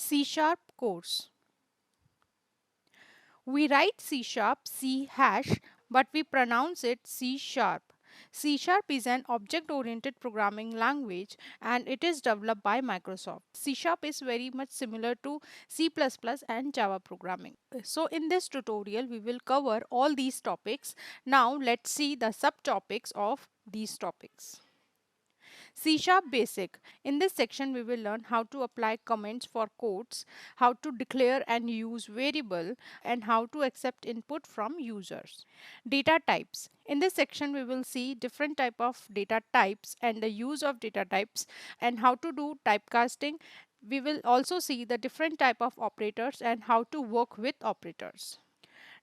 CSharp Course. We write C#, C hash, but we pronounce it C#. C# is an object-oriented programming language and it is developed by Microsoft. C# is very much similar to C++ and Java programming. So in this tutorial, we will cover all these topics. Now let's see the subtopics of these topics. C# Basic. In this section, we will learn how to apply comments for codes, how to declare and use variable, and how to accept input from users. Data types. In this section, we will see different type of data types and the use of data types and how to do typecasting. We will also see the different type of operators and how to work with operators.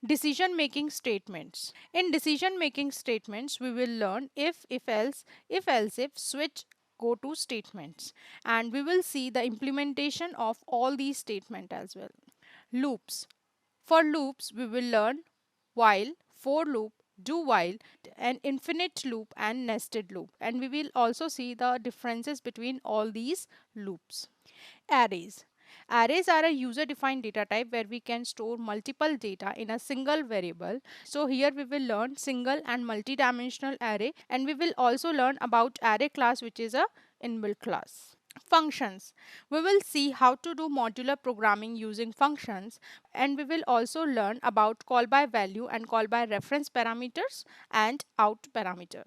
Decision making statements. In decision making statements, we will learn if else, if else if, switch, go to statements, and we will see the implementation of all these statements as well. Loops. For loops, we will learn while, for loop, do while, an infinite loop and nested loop, and we will also see the differences between all these loops. Arrays. Arrays are a user-defined data type where we can store multiple data in a single variable. So here we will learn single and multi-dimensional array, and we will also learn about array class, which is a inbuilt class. Functions. We will see how to do modular programming using functions, and we will also learn about call by value and call by reference parameters and out parameter.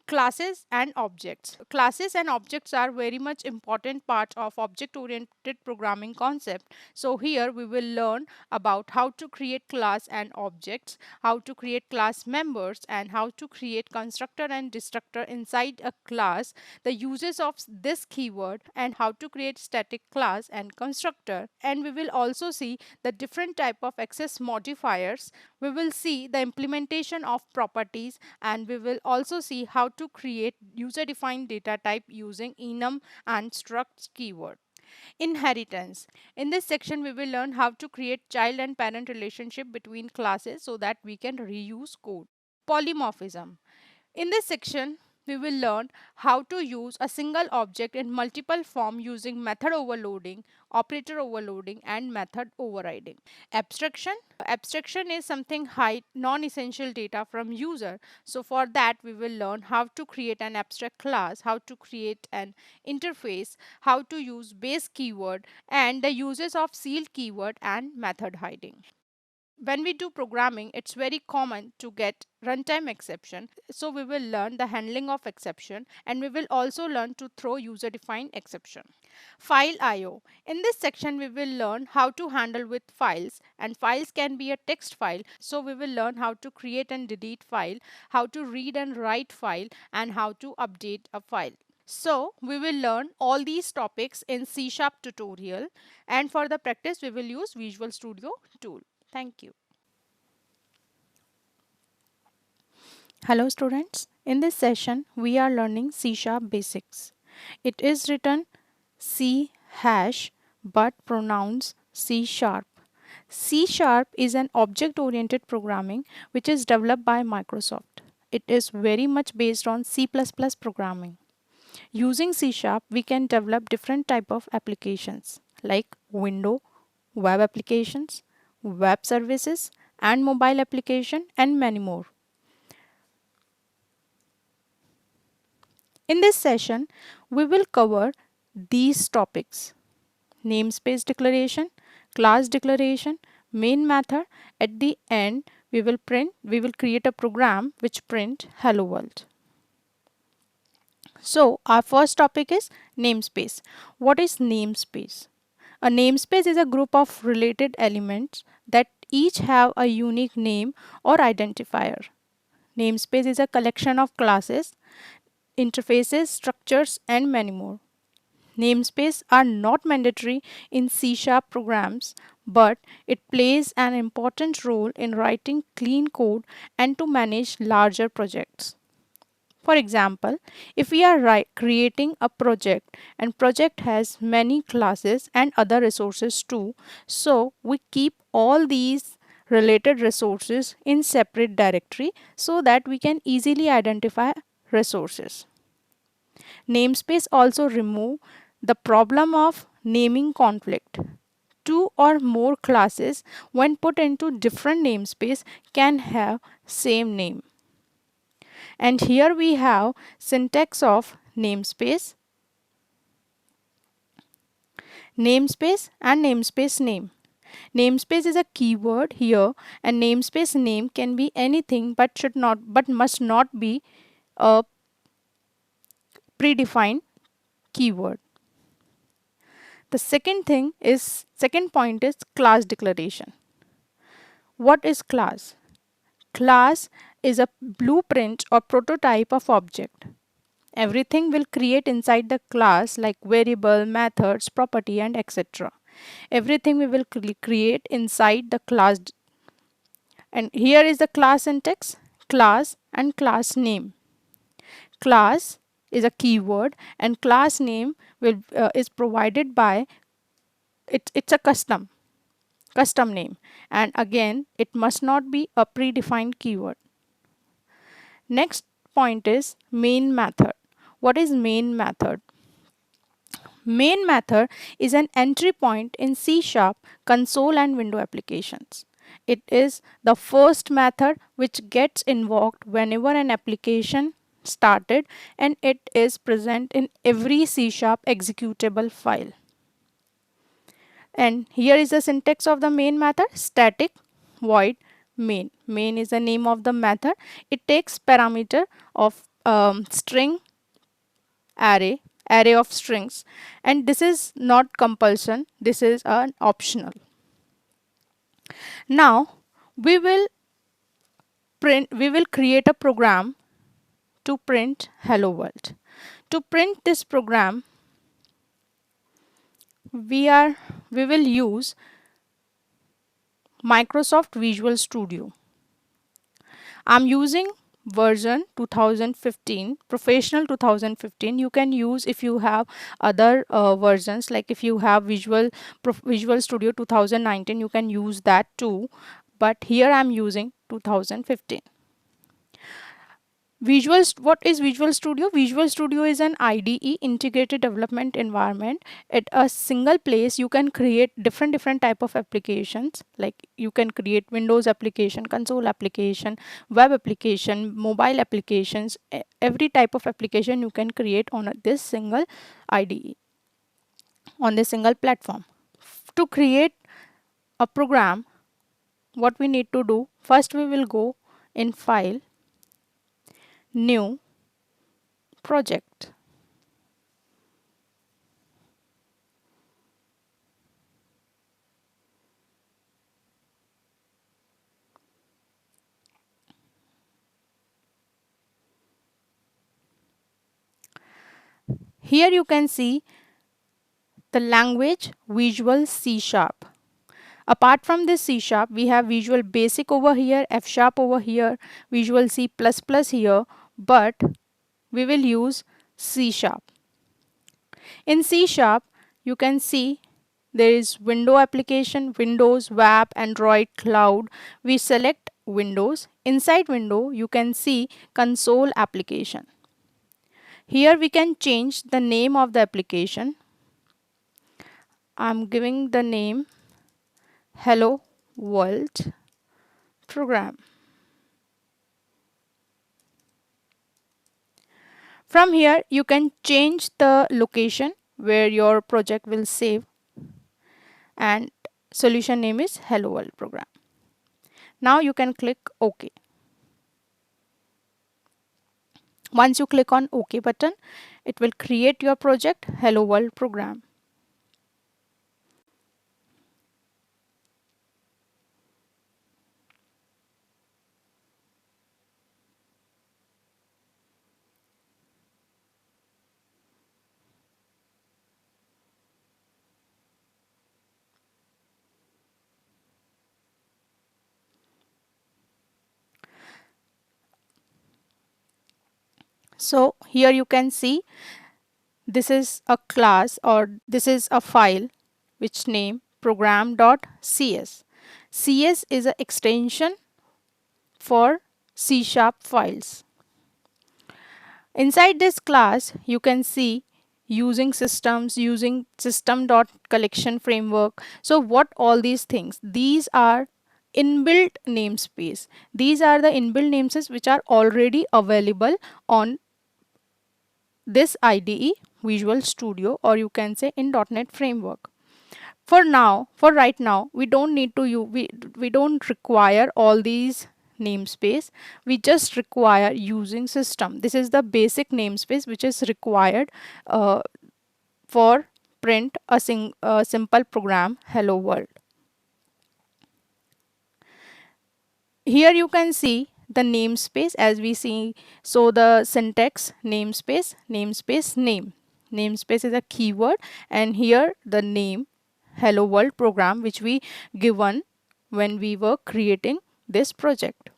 Classes and objects. Classes and objects are very much important part of object oriented programming concept. So here we will learn about how to create class and objects, how to create class members, and how to create constructor and destructor inside a class, the uses of this keyword, and how to create static class and constructor. And we will also see the different type of access modifiers. We will see the implementation of properties, and we will also see how to create user-defined data type using enum and struct keyword. Inheritance. In this section, we will learn how to create child and parent relationship between classes so that we can reuse code. Polymorphism. In this section, we will learn how to use a single object in multiple form using method overloading, operator overloading, and method overriding. Abstraction. Abstraction is something hide non-essential data from user. So for that, we will learn how to create an abstract class, how to create an interface, how to use base keyword, and the uses of sealed keyword and method hiding. When we do programming, it's very common to get runtime exception. So we will learn the handling of exception, and we will also learn to throw user defined exception. File IO. In this section, we will learn how to handle with files, and files can be a text file. So we will learn how to create and delete file, how to read and write file, and how to update a file. So we will learn all these topics in C# tutorial, and for the practice we will use Visual Studio tool. Thank you. Hello students. In this session, we are learning C# basics. It is written C hash but pronounced C#. C# is an object-oriented programming which is developed by Microsoft. It is very much based on C++ programming. Using C#, we can develop different type of applications like window, web applications, web services, and mobile application, and many more. In this session, we will cover these topics: namespace declaration, class declaration, main method. At the end, we will create a program which print hello world. So our first topic is namespace. What is namespace? A namespace is a group of related elements that each have a unique name or identifier. Namespace is a collection of classes, interfaces, structures, and many more. Namespaces are not mandatory in C# programs, but it plays an important role in writing clean code and to manage larger projects. For example, if we are creating a project and project has many classes and other resources too, so we keep all these related resources in separate directory so that we can easily identify resources. Namespace also remove the problem of naming conflict. two or more classes when put into different namespace can have same name. And here we have syntax of namespace, namespace and namespace name. Namespace is a keyword here, and namespace name can be anything but must not be a predefined keyword. The second point is class declaration. What is class? Class is a blueprint or prototype of object. Everything will create inside the class like variable, methods, property and etc. Everything we will create inside the class. And here is the class syntax, class and class name. Class is a keyword and class name is provided by it's a custom name, and again it must not be a predefined keyword. Next point is main method. What is main method? Main method is an entry point in C# console and window applications. It is the first method which gets invoked whenever an application started, and it is present in every C# executable file. And here is the syntax of the main method: static void main. Main is the name of the method. It takes parameter of string array of strings, and this is not compulsion, this is an optional. Now we will create a program to print hello world. To print this program, we will use Microsoft Visual Studio. I'm using version 2015, professional 2015. You can use if you have other versions, like if you have Visual Studio 2019, you can use that too, but here I'm using 2015. What is Visual Studio? Visual Studio is an IDE, integrated development environment. At a single place you can create different type of applications, like you can create Windows application, console application, web application, mobile applications. Every type of application you can create on this single IDE, on this single platform. To create a program, what we need to do, first we will go in File, New, Project. Here you can see the language Visual C#. Apart from this C#, we have Visual Basic over here, F# over here, Visual C++ here, but we will use C#. In C#, you can see there is window application, Windows, web, Android, cloud. We select Windows. Inside window, you can see console application. Here we can change the name of the application. I'm giving the name Hello World Program. From here you can change the location where your project will save, and solution name is Hello World Program. Now you can click OK. Once you click on OK button, it will create your project Hello World Program. So here you can see this is a class, or this is a file which name program.cs. CS is an extension for C# files. Inside this class you can see using systems, using system dot collection framework. So what all these things? These are inbuilt namespace. These are the inbuilt namespaces which are already available on this IDE, Visual Studio, or you can say in .NET Framework. For right now, we don't need to use, we don't require all these namespace. We just require using system. This is the basic namespace which is required for print a simple program hello world. Here you can see the namespace as we see. So the syntax namespace, namespace name. Namespace is a keyword, and here the name hello world program which we given when we were creating this project.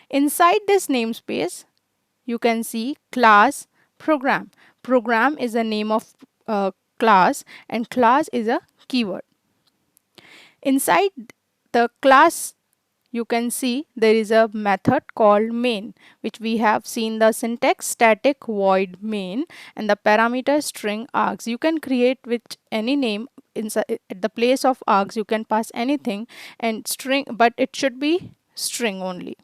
Inside this namespace you can see class program. Program is the name of class, and class is a keyword. Inside the class you can see there is a method called main, which we have seen the syntax static void main and the parameter string args. You can create with any name inside at the place of args. You can pass anything and string, but it should be string only.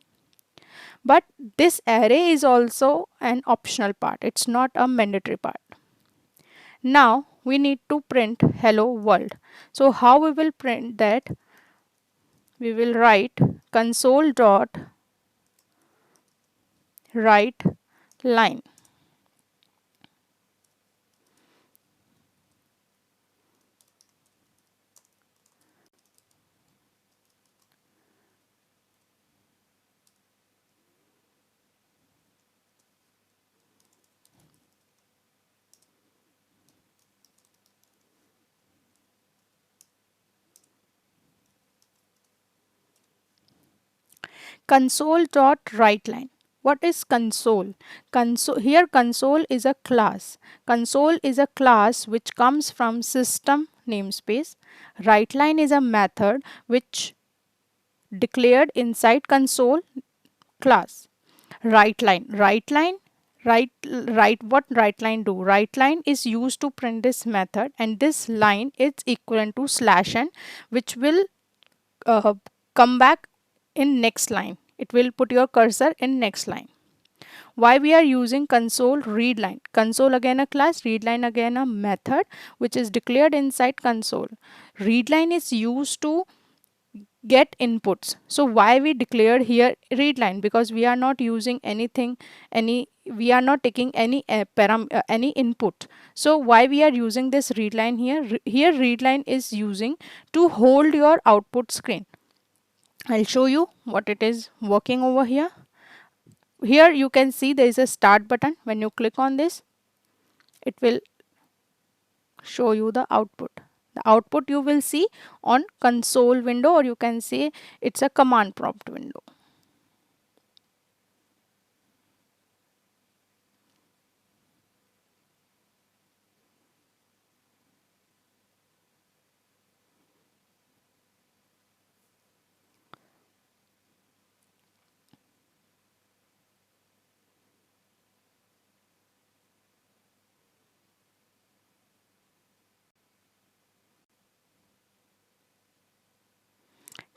But this array is also an optional part. It's not a mandatory part. Now we need to print hello world. So how we will print that? We will write console dot write line. Console dot write line. What is console? Console is a class. Console is a class which comes from system namespace. WriteLine is a method which declared inside console class. What WriteLine do? WriteLine is used to print this method, and this line is equivalent to /n, which will come back in next line. It will put your cursor in next line. Why we are using console readline? Console again a class, readline again a method which is declared inside console. Readline is used to get inputs. So why we declared here readline? Because we are not using anything, we are not taking any input. So why we are using this readline here? Here readline is using to hold your output screen. I'll show you what it is working over here. Here you can see there is a start button. When you click on this, it will show you the output. The output you will see on console window, or you can say it's a command prompt window.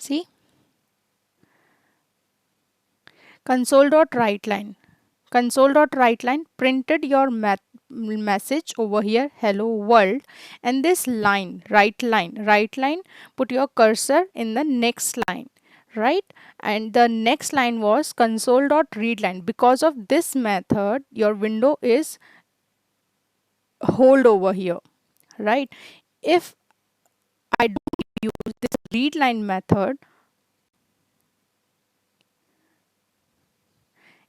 See, console.writeLine. Console.writeLine printed your message over here, hello world, and this line, write line, put your cursor in the next line, right? And the next line was console.readline. Because of this method, your window is hold over here, right? If I don't use this readline method,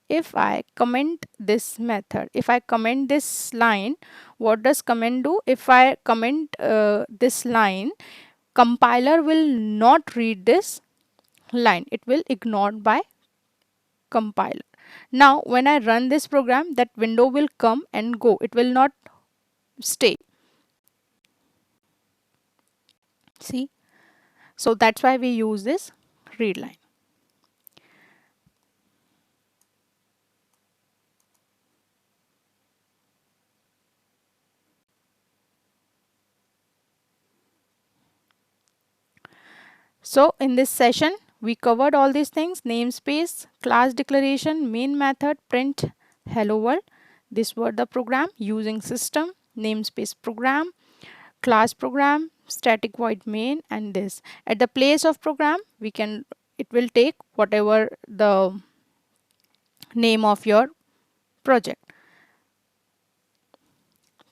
if I comment this method, if I comment this line, what does comment do? If I comment this line, compiler will not read this line. It will ignored by compiler. Now when I run this program, that window will come and go. It will not stay. See? So that's why we use this read line. So in this session, we covered all these things: namespace, class declaration, main method, print, hello world. These were the program using system, namespace program, class program, static void main, and this. At the place of program, it will take whatever the name of your project.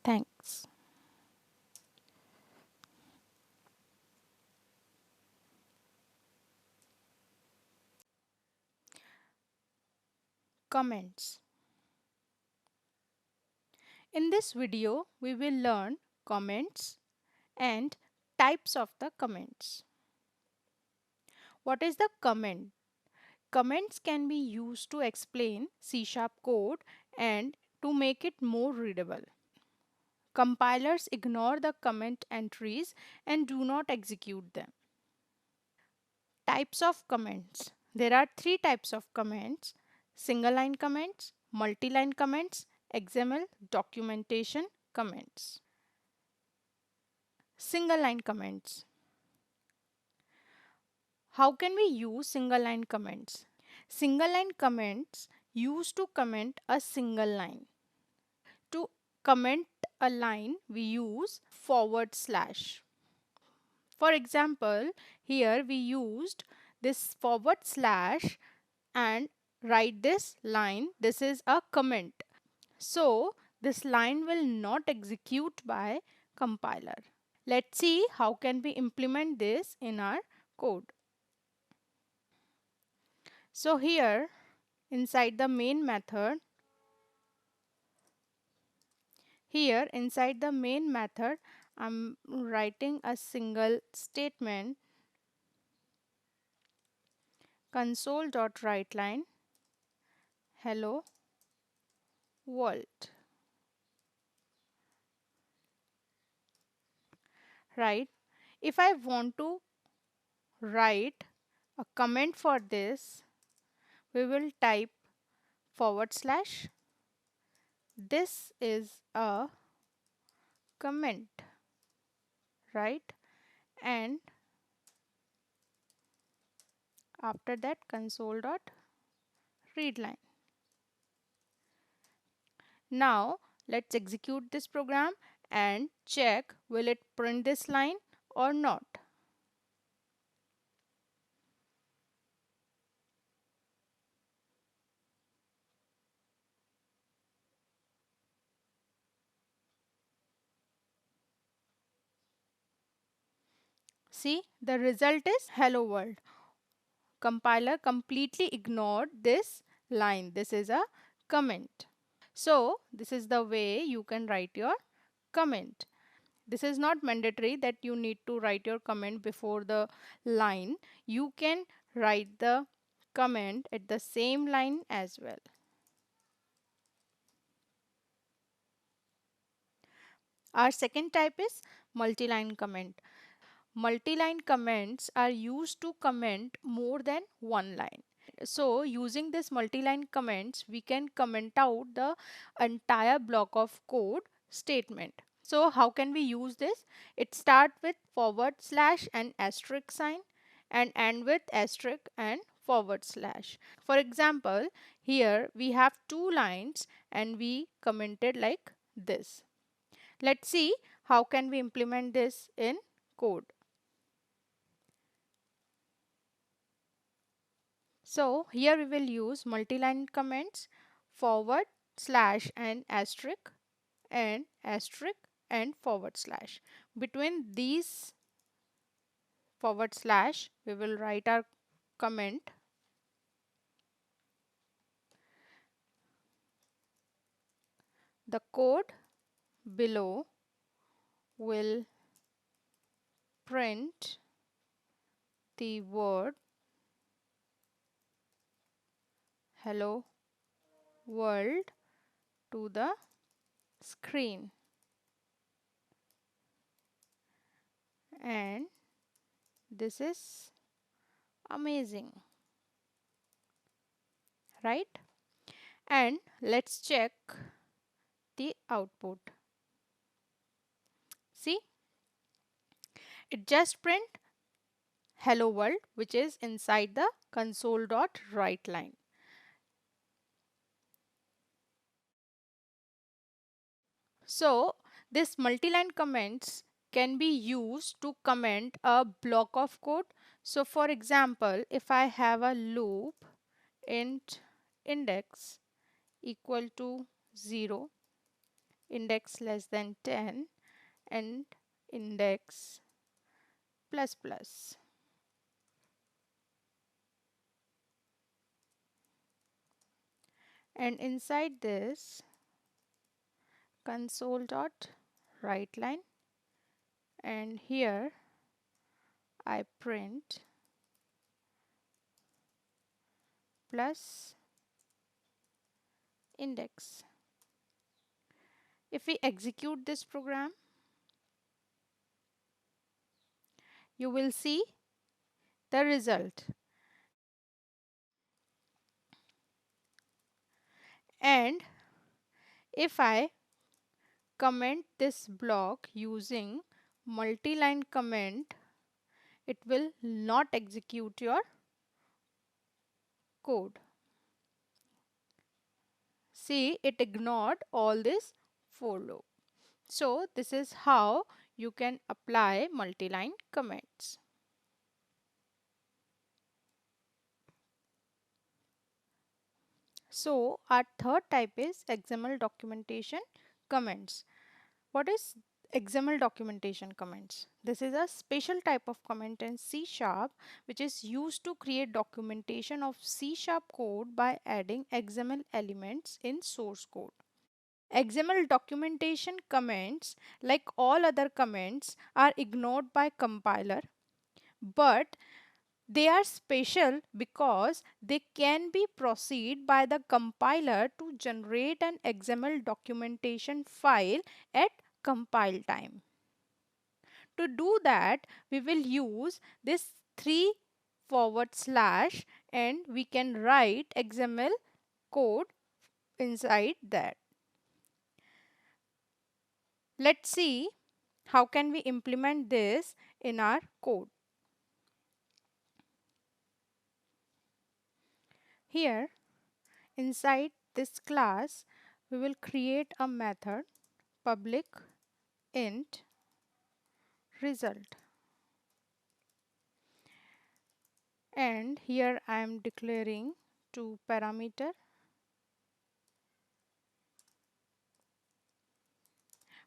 Thanks. Comments. In this video, we will learn comments and types of the comments. What is the comment? Comments can be used to explain C# code and to make it more readable. Compilers ignore the comment entries and do not execute them. Types of comments. There are three types of comments: single line comments, multi-line comments, XML documentation comments. Single line comments. How can we use single line comments? Single line comments used to comment a single line. To comment a line, we use /. For example, here we used this / and write this line. This is a comment. So this line will not execute by compiler. Let's see how can we implement this in our code. So here inside the main method, I'm writing a single statement: console.writeLine hello world. Right? If I want to write a comment for this, we will type /. This is a comment, right? And after that, console.readLine. Now let's execute this program and check will it print this line or not. See, the result is hello world. Compiler completely ignored this line. This is a comment. So this is the way you can write your comment. This is not mandatory that you need to write your comment before the line. You can write the comment at the same line as well. Our second type is multi-line comment. Multi-line comments are used to comment more than one line. So using this multi-line comments, we can comment out the entire block of code statement. So how can we use this? It starts with / and asterisk sign and end with asterisk and /. For example, here we have two lines and we commented like this. Let's see how can we implement this in code. So here we will use multi-line comments / and asterisk and asterisk and /. Between these / we will write our comment. The code below will print the word hello world to the screen, and this is amazing, right? And let's check the output. See, it just print hello world, which is inside the console.write line. So this multiline comments can be used to comment a block of code. So for example, if I have a loop int index equal to 0, index less than 10, and index plus plus. And inside this console.writeLine, and here I print plus index. If we execute this program, you will see the result. And if I comment this block using multi-line comment, it will not execute your code. See, it ignored all this for loop. So this is how you can apply multi-line comments. So our third type is XML documentation comments. What is XML documentation comments? This is a special type of comment in C# which is used to create documentation of C# code by adding XML elements in source code. XML documentation comments, like all other comments, are ignored by compiler, but they are special because they can be processed by the compiler to generate an XML documentation file at compile time. To do that, we will use this 3 forward slash and we can write XML code inside that. Let's see how can we implement this in our code. Here inside this class we will create a method public int result, and here I am declaring two parameter.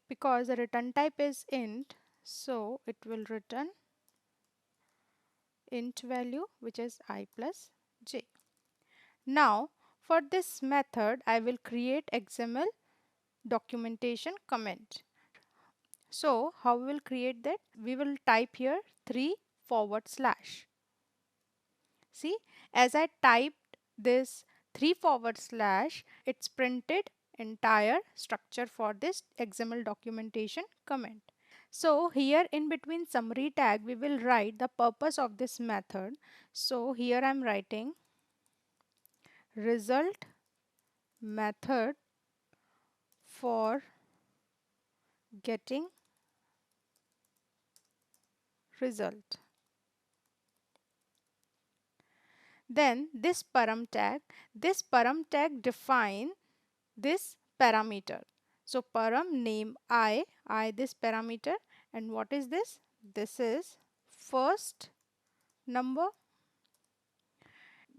Because the return type is int, so it will return int value which is I plus j. Now for this method I will create XML documentation comment. So how we will create that? We will type here 3 forward slash. See, as I typed this 3 forward slash, it's printed entire structure for this XML documentation comment. So here in between summary tag we will write the purpose of this method. So here I am writing result method for getting result. Then this param tag define this parameter. So param name I this parameter, and what is this? This is first number.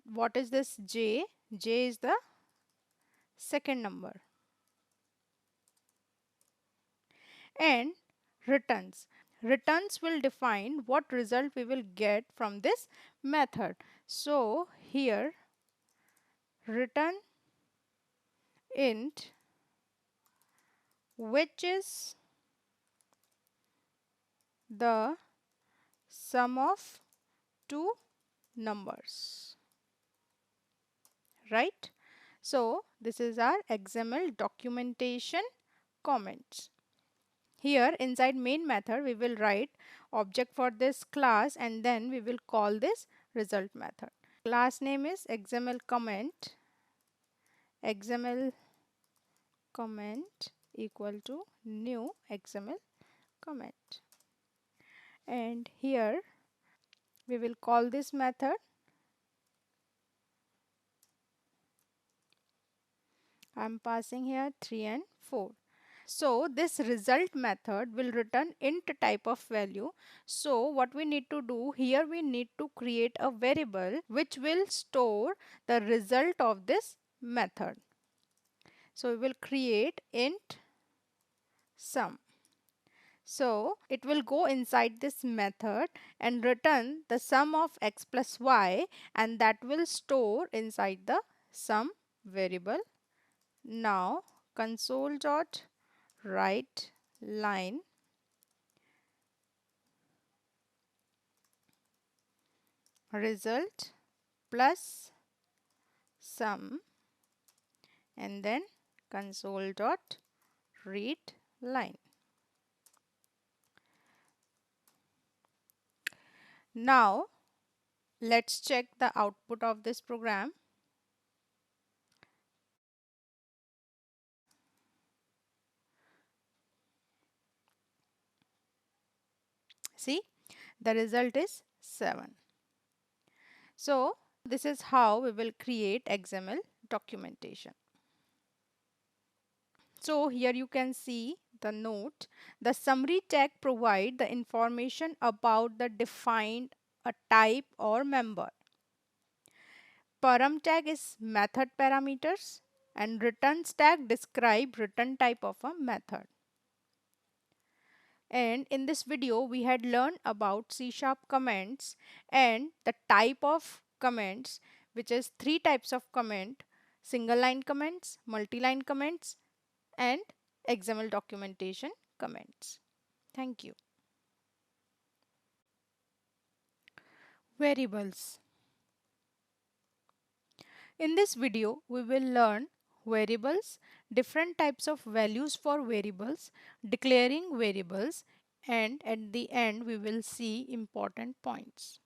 What is this j? J is the second number. And returns. Returns will define what result we will get from this method. So here return int, which is the sum of two numbers, right? So this is our XML documentation comments. Here inside main method we will write object for this class, and then we will call this result method. Class name is XML comment equal to new XML comment, and here We will call this method. I'm passing here 3 and 4. So this result method will return int type of value. So what we need to do here, we need to create a variable which will store the result of this method. So we will create int sum. So it will go inside this method and return the sum of x plus y, and that will store inside the sum variable. Now console dot write line result plus sum, and then console dot read line. Now let's check the output of this program. See, the result is 7. So this is how we will create XML documentation. So here you can see the note. The summary tag provide the information about the defined a type or member. Param tag is method parameters, and return tag describe return type of a method. And in this video we had learned about C# comments and the type of comments, which is 3 types of comment: single line comments, multi-line comments, and XML documentation comments. Thank you. Variables. In this video, we will learn variables, different types of values for variables, declaring variables, and at the end we will see important points.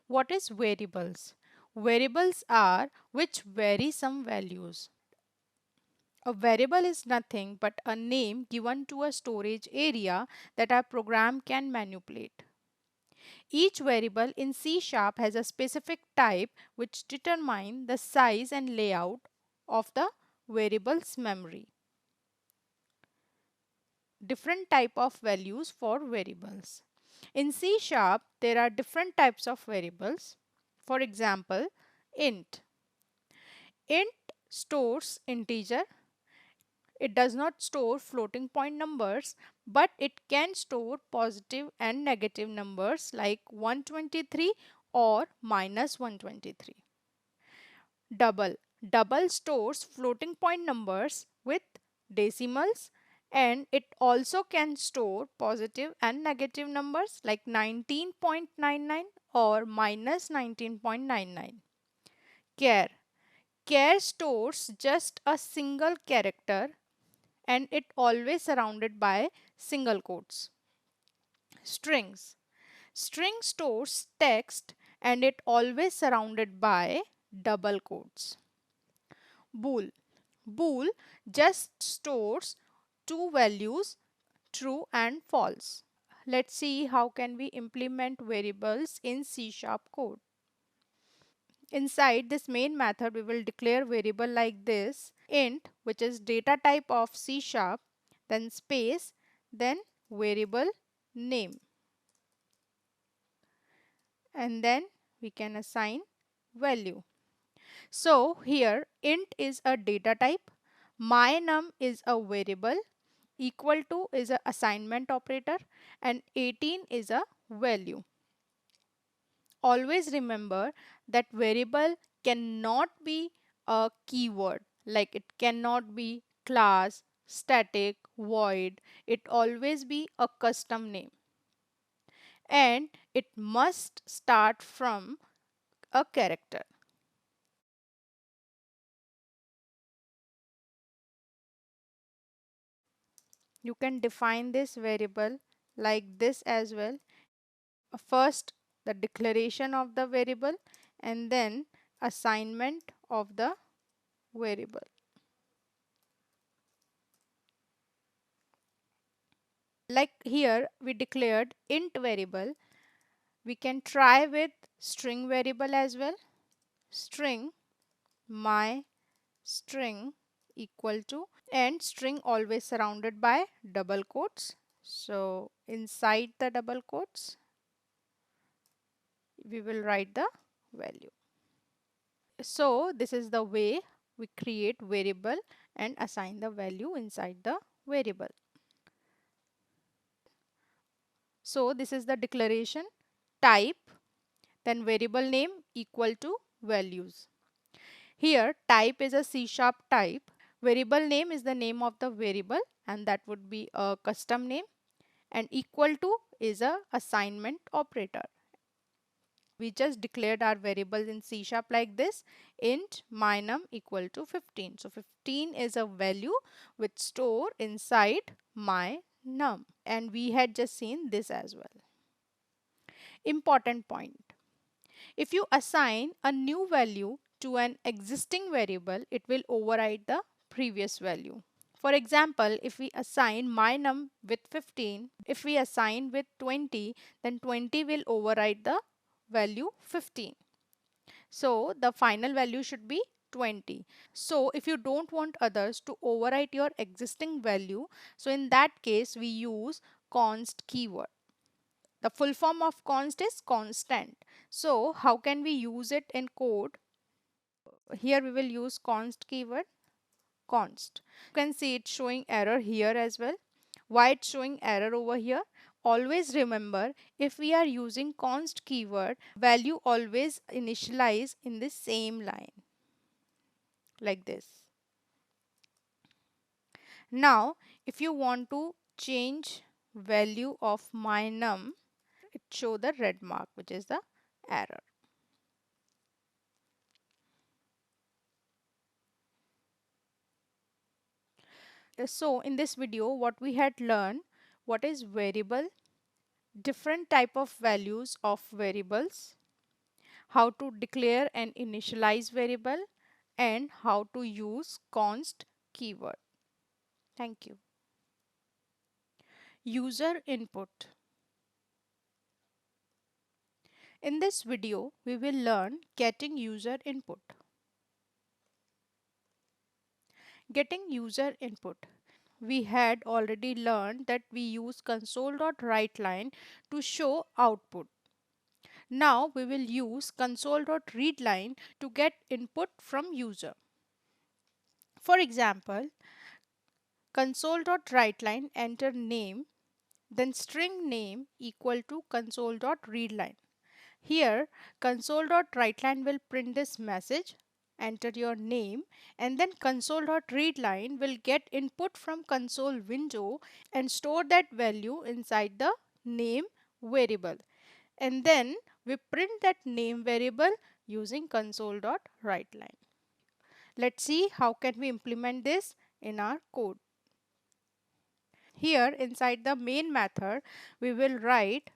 What is variables? Variables are which vary some values. A variable is nothing but a name given to a storage area that our program can manipulate. Each variable in C# has a specific type which determine the size and layout of the variable's memory. Different type of values for variables. In C#, there are different types of variables. For example, int. Int stores integer. It does not store floating point numbers, but it can store positive and negative numbers like 123 or minus 123. Double. Double stores floating point numbers with decimals, and it also can store positive and negative numbers like 19.99 or minus 19.99. Char. Char stores just a single character, and it always surrounded by single quotes. Strings. String stores text, and it always surrounded by double quotes. Bool. Bool just stores two values, true and false. Let's see how can we implement variables in C# code. Inside this main method, we will declare variable like this: int, which is data type of C#, then space, then variable name, and then we can assign value. So here int is a data type, mynum is a variable, equal to is a assignment operator, and 18 is a value. Always remember that variable cannot be a keyword, like it cannot be class, static, void. It always be a custom name, and it must start from a character. You can define this variable like this as well. First the declaration of the variable, and then assignment of the variable. Like here we declared int variable, We can try with string variable as well. String my string equal to, and string always surrounded by double quotes. So inside the double quotes, we will write the value. So this is the way we create variable and assign the value inside the variable. So this is the declaration. Type, then variable name equal to values. Here type is a C# type. Variable name is the name of the variable, and that would be a custom name, and equal to is a assignment operator. We just declared our variables in C# like this. Int mynum equal to 15. So 15 is a value which store inside mynum, and we had just seen this as well. Important point. If you assign a new value to an existing variable, it will override the previous value. For example, if we assign mynum with 15, if we assign with 20, then 20 will override the value 15. So the final value should be 20. So if you don't want others to overwrite your existing value, so in that case we use const keyword. The full form of const is constant. So how can we use it in code? Here we will use const keyword, const. You can see it's showing error here as well. Why it's showing error over here? Always remember, if we are using const keyword, value always initialize in the same line like this. Now if you want to change value of mynum, it show the red mark, which is the error. So in this video, what we had learned, what is variable, different type of values of variables, how to declare and initialize variable, and how to use const keyword. Thank you. User input. In this video, we will learn getting user input. Getting user input. We had already learned that we use console.writeLine to show output. Now we will use console.readLine to get input from user. For example, console.writeLine enter name, then string name equal to console.readLine. Here console.writeLine will print this message, enter your name, and then console.readLine will get input from console window and store that value inside the name variable. And then we print that name variable using console.writeLine. Let's see how can we implement this in our code. Here inside the main method, we will write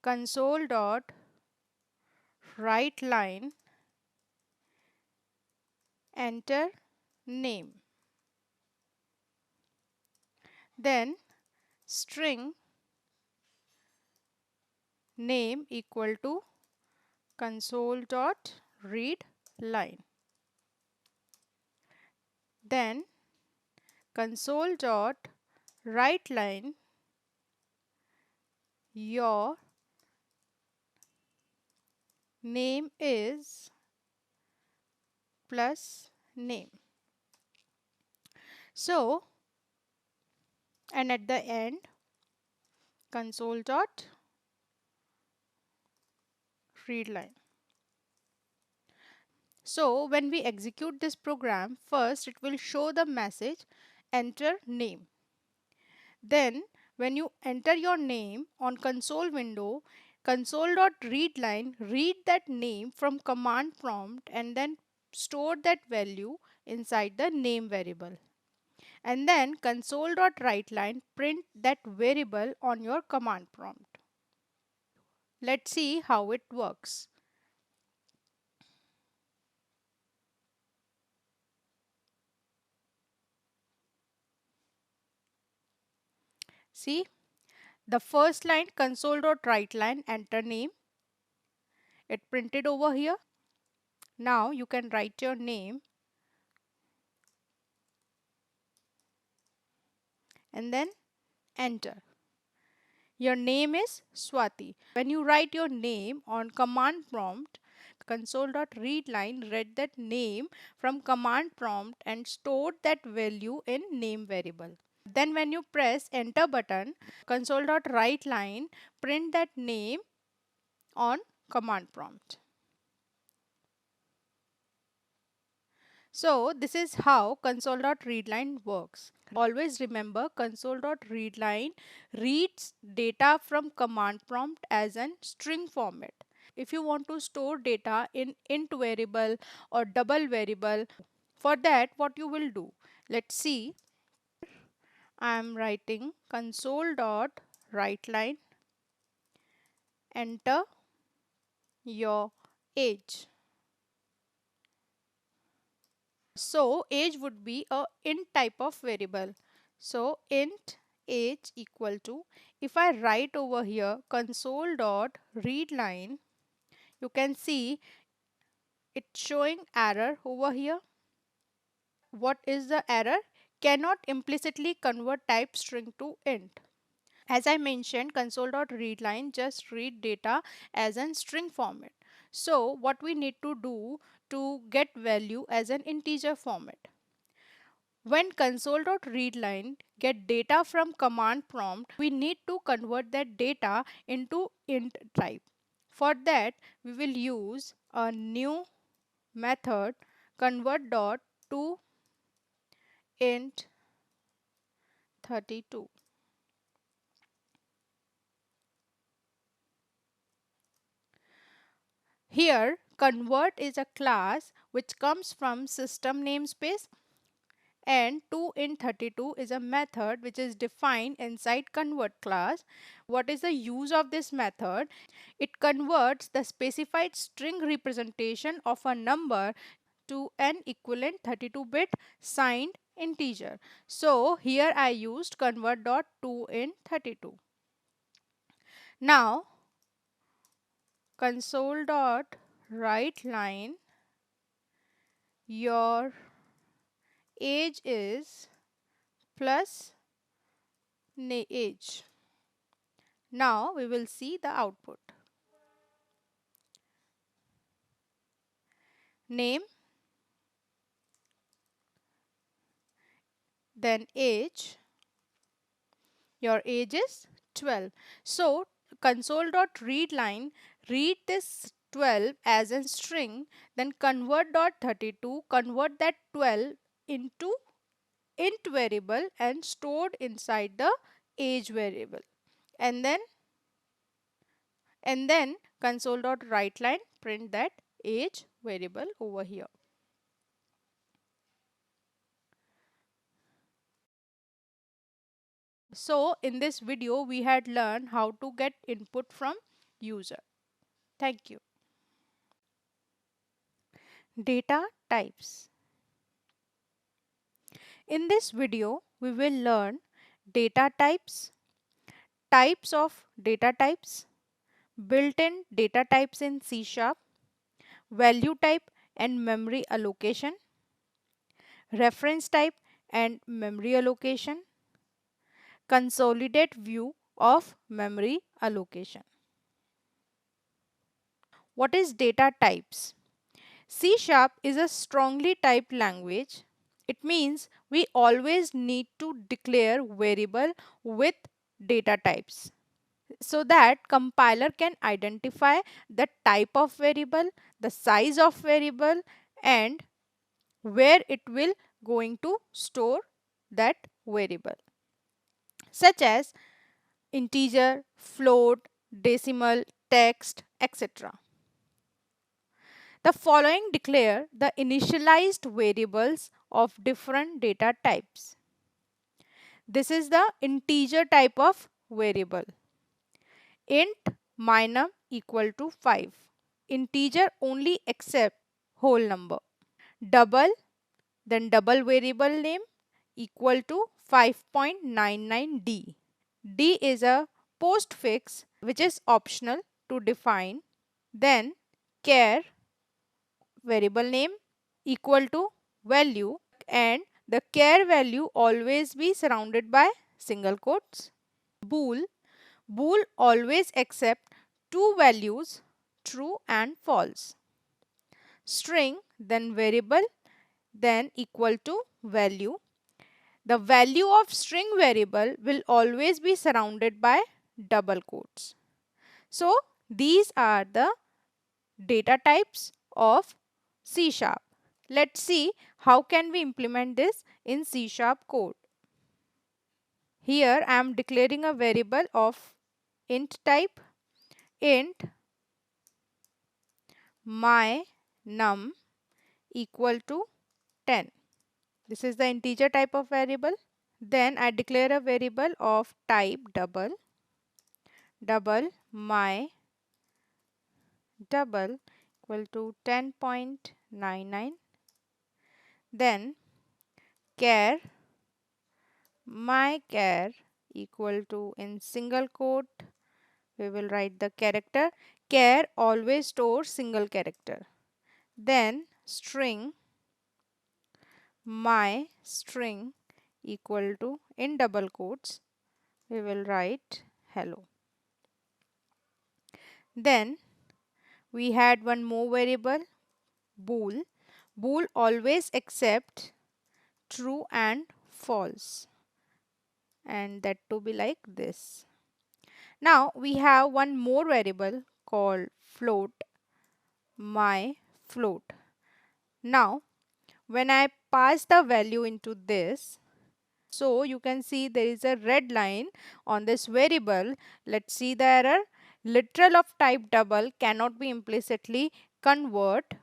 console.writeLine enter name, then string name equal to console.readLine, then console.writeLine your name is plus name. So, and at the end console.readLine. So when we execute this program, first it will show the message enter name. Then when you enter your name on console window, console.readLine read that name from command prompt and then store that value inside the name variable. And then console.writeLine print that variable on your command prompt. Let's see how it works. See, the first line console.writeLine enter name, it printed over here. Now you can write your name and then enter. Your name is Swati. When you write your name on command prompt, console.readLine read that name from command prompt and stored that value in name variable. Then when you press enter button, console.writeLine print that name on command prompt. So this is how console.readLine works. Always remember, console.readLine reads data from command prompt as an string format. If you want to store data in int variable or double variable, for that what you will do? Let's see. I am writing console.writeLine, enter your age. So age would be a int type of variable. So int age equal to, if I write over here console.readLine, you can see it's showing error over here. What is the error? Cannot implicitly convert type string to int. As I mentioned, console.readLine just read data as an string format. So what we need to do to get value as an integer format? When console.readLine get data from command prompt, we need to convert that data into int type. For that, we will use a new method convert dot to int 32. Here, convert is a class which comes from system namespace, and toInt32 is a method which is defined inside convert class. What is the use of this method? It converts the specified string representation of a number to an equivalent 32-bit signed integer. So here I used convert.toInt32. Now console.writeLine, your age is plus age. Now we will see the output. Name, then age. Your age is 12. So console.readLine read this 12 as a string, then convert.32 convert that 12 into int variable and stored inside the age variable. And then console.writeLine print that age variable over here. So in this video we had learned how to get input from user. Thank you. Data types. In this video we will learn data types, types of data types, built-in data types in C#, value type and memory allocation, reference type and memory allocation, consolidate view of memory allocation. What is data types? C# is a strongly typed language. It means we always need to declare variable with data types, so that compiler can identify the type of variable, the size of variable, and where it will going to store that variable, such as integer, float, decimal, text, etc. The following declare the initialized variables of different data types. This is the integer type of variable. Int minor equal to 5. Integer only accept whole number. Double, then double variable name equal to 5.99d. D is a postfix which is optional to define. Then char variable name equal to value, and the char value always be surrounded by single quotes. Bool always accept two values, true and false. String, then variable, then equal to value. The value of string variable will always be surrounded by double quotes. So these are the data types of C Sharp. Let's see how can we implement this in C Sharp code. Here I am declaring a variable of int type, int my num equal to 10. This is the integer type of variable. Then I declare a variable of type double my double equal to 10.99. Then char my char equal to, in single quote we will write the character. Char always stores single character. Then string my string equal to, in double quotes we will write hello. Then we had one more variable, bool. Bool always accept true and false, and that to be like this. Now we have one more variable called float, my float. Now when I pass the value into this, so you can see there is a red line on this variable. Let's see the error. Literal of type double cannot be implicitly convert.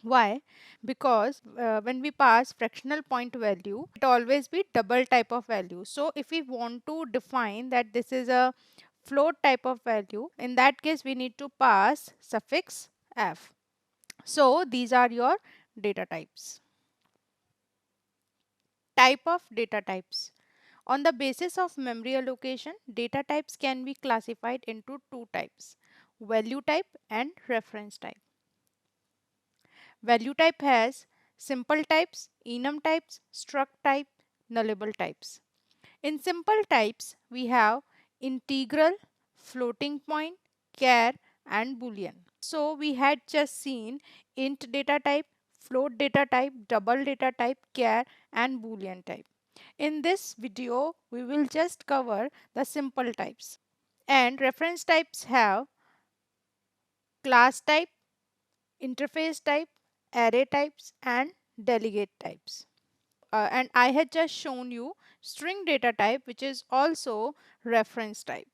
Why? Because when we pass fractional point value, it always be double type of value. So if we want to define that this is a float type of value, in that case we need to pass suffix f. So these are your data types. Type of data types. On the basis of memory allocation, data types can be classified into two types: value type and reference type. Value type has simple types, enum types, struct type, nullable types. In simple types, we have integral, floating point, char, and boolean. So we had just seen int data type, float data type, double data type, char, and boolean type. In this video, we will just cover the simple types. And reference types have class type, interface type, array types, and delegate types. And I had just shown you string data type, which is also reference type.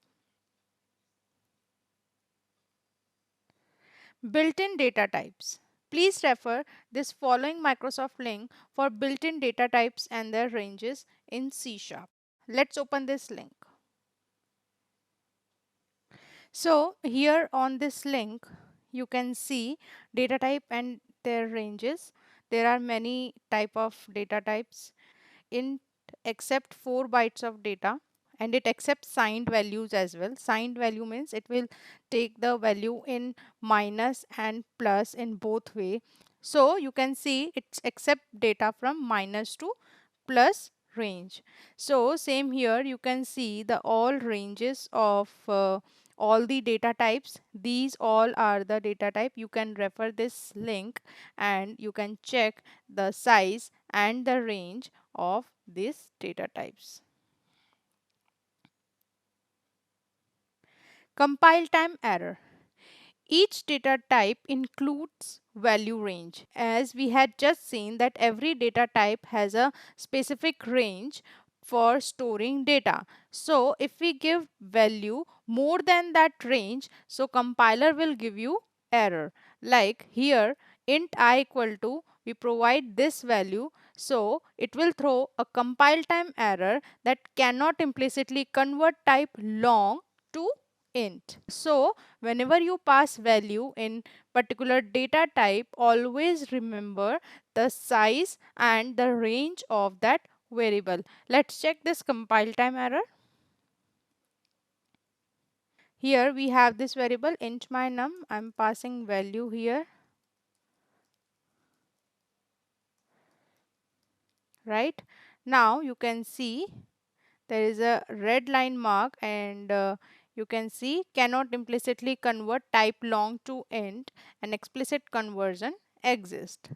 Built-in data types. Please refer this following Microsoft link for built-in data types and their ranges in C Sharp. Let's open this link. So here on this link, you can see data type and their ranges. There are many type of data types. Int accept 4 bytes of data, and it accepts signed values as well. Signed value means it will take the value in minus and plus in both way. So you can see it's accept data from minus to plus range. So same here, you can see the all ranges of all the data types. These all are the data type. You can refer this link and you can check the size and the range of these data types. Compile time error. Each data type includes value range. As we had just seen that every data type has a specific range for storing data. So if we give value more than that range, so compiler will give you error. Like here, int I equal to, we provide this value, so it will throw a compile time error that cannot implicitly convert type long to int. So whenever you pass value in particular data type, always remember the size and the range of that variable. Let's check this compile time error. Here we have this variable int my num. I'm passing value here, right? Now you can see there is a red line mark, and you can see cannot implicitly convert type long to int, an explicit conversion exists,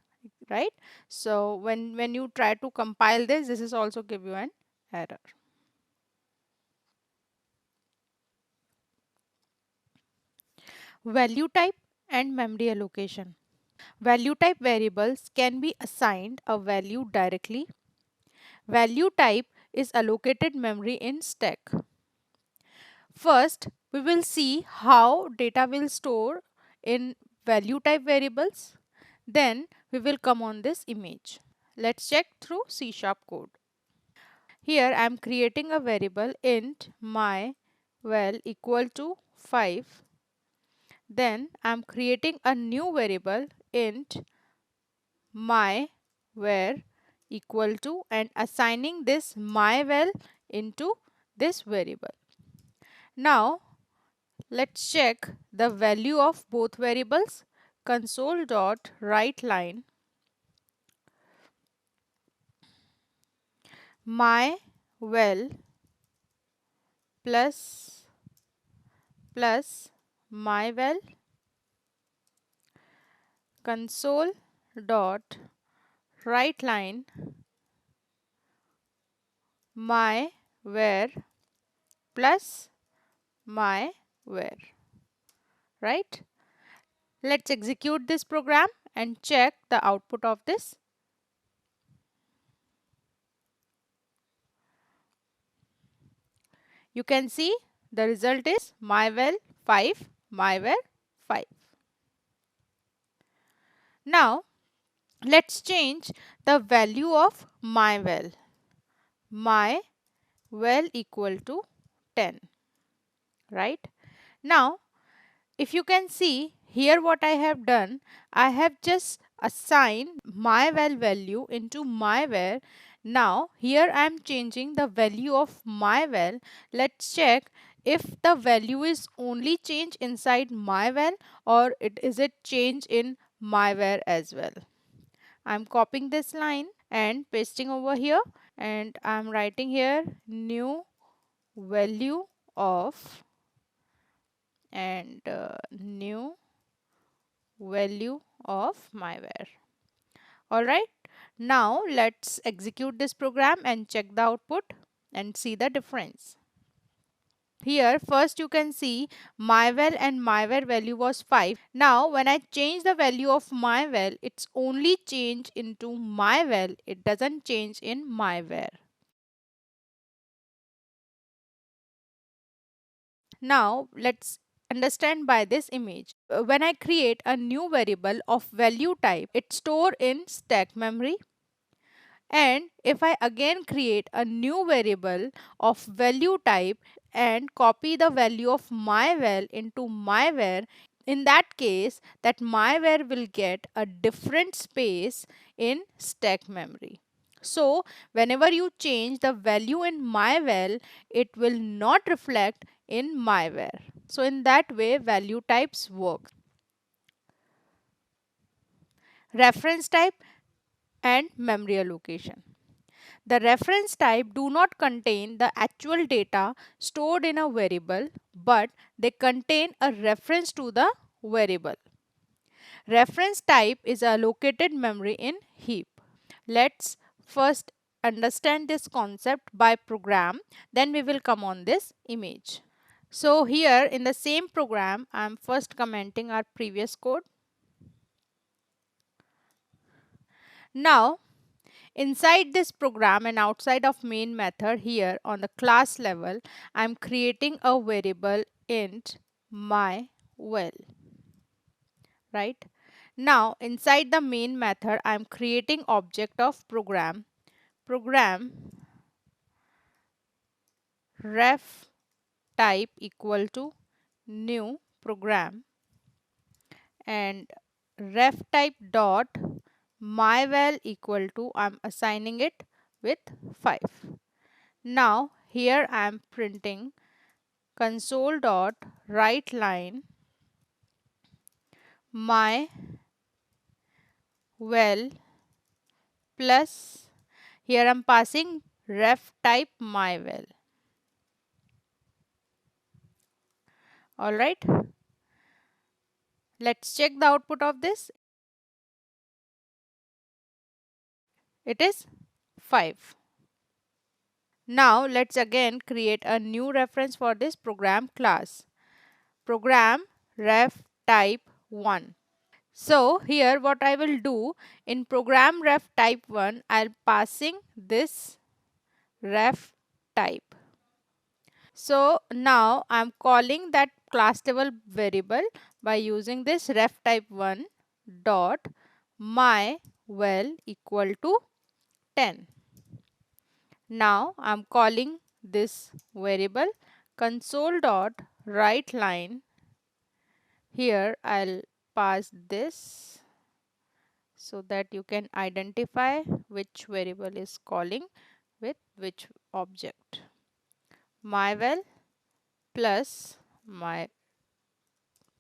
right? So when you try to compile this is also give you an error. Value type and memory allocation. Value type variables can be assigned a value directly. Value type is allocated memory in stack. First, we will see how data will store in value type variables. Then we will come on this image. Let's check through C# code. Here I am creating a variable int my val equal to 5. Then I am creating a new variable int my var equal to, and assigning this my val into this variable. Now let's check the value of both variables. Console.writeLine my val plus my val. Console.writeLine my var plus my var, right? Let's execute this program and check the output of this. You can see the result is myval 5, myvar 5. Now let's change the value of myval. Myval equal to 10, right? Now if you can see here what I have done, I have just assigned myval value into myvar. Now here I am changing the value of myval. Let's check if the value is only changed inside myval, or is it changed in myvar as well. I'm copying this line and pasting over here, and I'm writing here new value of, and new value of myvar. Alright, now let's execute this program and check the output and see the difference. Here first you can see myval and myvar value was 5. Now when I change the value of myval, it's only changed into myval, it doesn't change in myvar. Now let's understand by this image. When I create a new variable of value type, it's stored in stack memory. And if I again create a new variable of value type and copy the value of myval into myvar, in that case that myvar will get a different space in stack memory. So whenever you change the value in myval, it will not reflect in myvar. So in that way value types work. Reference type and memory allocation. The reference type do not contain the actual data stored in a variable, but they contain a reference to the variable. Reference type is allocated memory in heap. Let's first understand this concept by program, then we will come on this image. So here in the same program, I am first commenting our previous code. Now inside this program and outside of main method, here on the class level, I am creating a variable int myval, right? Now inside the main method, I am creating object of program ref type equal to new program, and ref type dot myval equal to, I'm assigning it with 5. Now here I am printing console dot write line my well plus, here I'm passing ref type my well. Alright, let's check the output of this. It is 5. Now let's again create a new reference for this program class. Program ref type 1. So here what I will do, in program ref type 1, I'll passing this ref type. So now I'm calling that class level variable by using this ref type 1 dot my well equal to 10. Now I'm calling this variable console dot write line. Here I'll pass this so that you can identify which variable is calling with which object. My well plus my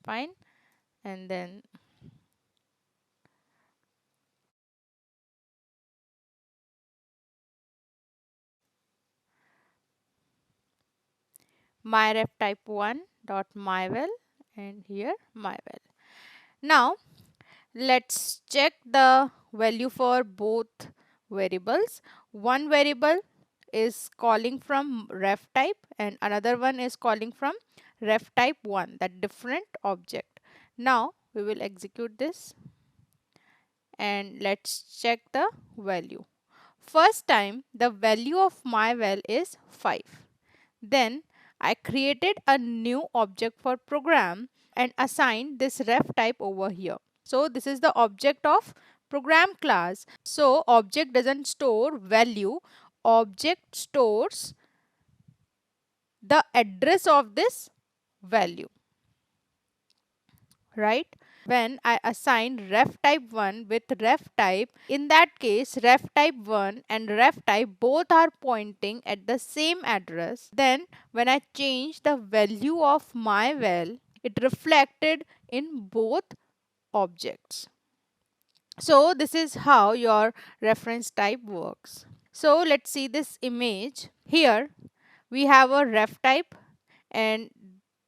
fine, and then my ref type 1 dot my well, and here my well. Now let's check the value for both variables. One variable is calling from ref type and another one is calling from ref type 1, that different object. Now we will execute this and let's check the value. First time the value of my well is 5. Then I created a new object for program and assigned this ref type over here. So this is the object of program class. So object doesn't store value, object stores the address of this value, right? When I assign ref type 1 with ref type, in that case ref type 1 and ref type both are pointing at the same address. Then when I change the value of my well, it reflected in both objects. So this is how your reference type works. So let's see this image. Here we have a ref type, and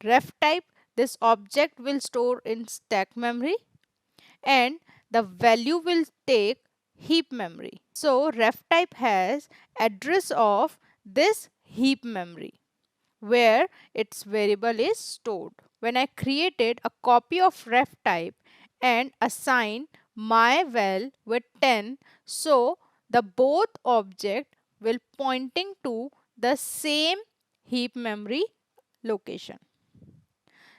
ref type, this object will store in stack memory and the value will take heap memory. So ref type has address of this heap memory where its variable is stored. When I created a copy of ref type and assigned my well with 10, so the both object will pointing to the same heap memory location.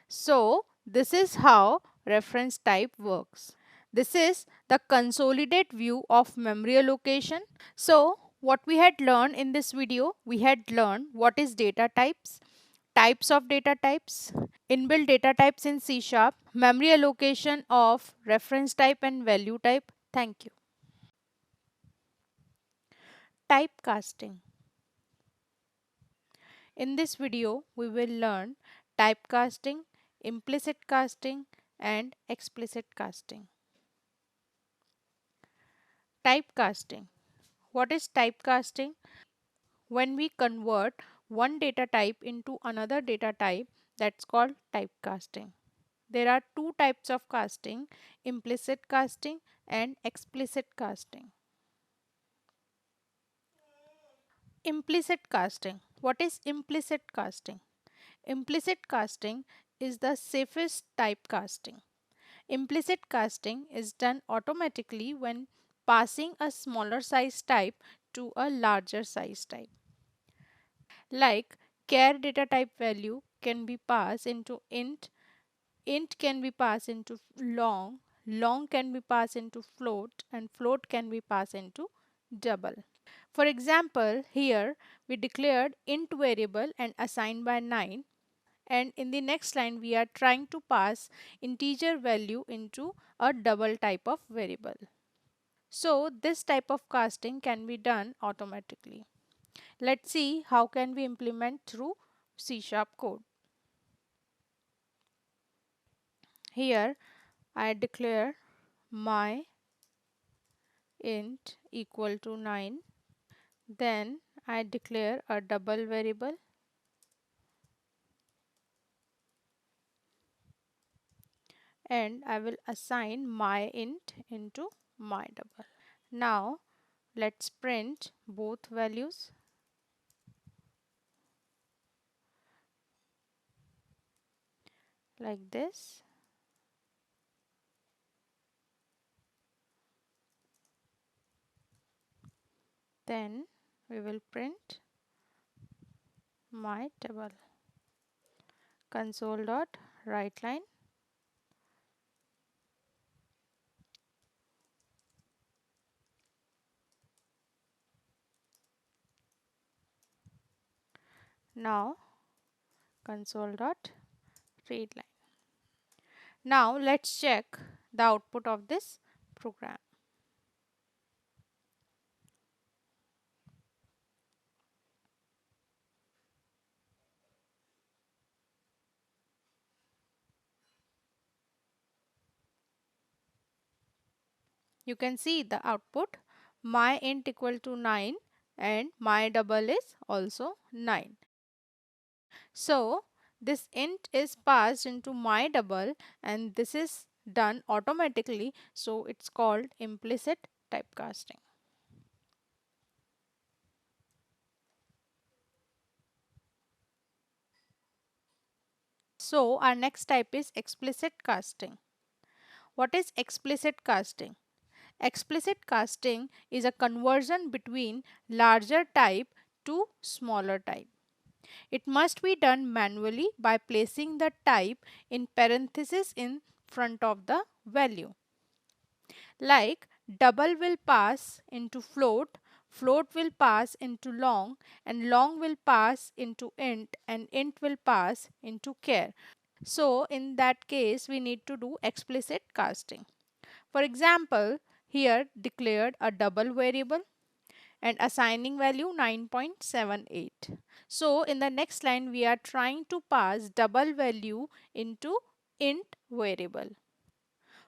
So this is how reference type works. This is the consolidated view of memory allocation. So what we had learned in this video, we had learned what is data types, types of data types, inbuilt data types in C#, memory allocation of reference type and value type. Thank you. Typecasting. In this video, we will learn typecasting, implicit casting, and explicit casting. Typecasting. What is typecasting? When we convert one data type into another data type, that's called typecasting. There are two types of casting, implicit casting and explicit casting. Implicit casting. What is implicit casting? Implicit casting is the safest typecasting. Implicit casting is done automatically when passing a smaller size type to a larger size type. Like char data type value can be passed into int can be passed into long can be passed into float, and float can be passed into double. For example, here we declared int variable and assigned by 9, and in the next line we are trying to pass integer value into a double type of variable. So this type of casting can be done automatically. Let's see how can we implement through C# code. Here I declare my int equal to 9. Then I declare a double variable and I will assign my int into my double. Now let's print both values. Like this. Then we will print my table. Console dot write line. Now console dot read line. Now let's check the output of this program. You can see the output, my int equal to 9 and my double is also 9. So this int is passed into my double and this is done automatically, so it's called implicit typecasting. So our next type is explicit casting. What is explicit casting? Explicit casting is a conversion between larger type to smaller type. It must be done manually by placing the type in parentheses in front of the value. Like double will pass into float, float will pass into long, and long will pass into int, and int will pass into char. So in that case we need to do explicit casting. For example, here declared a double variable and assigning value 9.78. So in the next line we are trying to pass double value into int variable.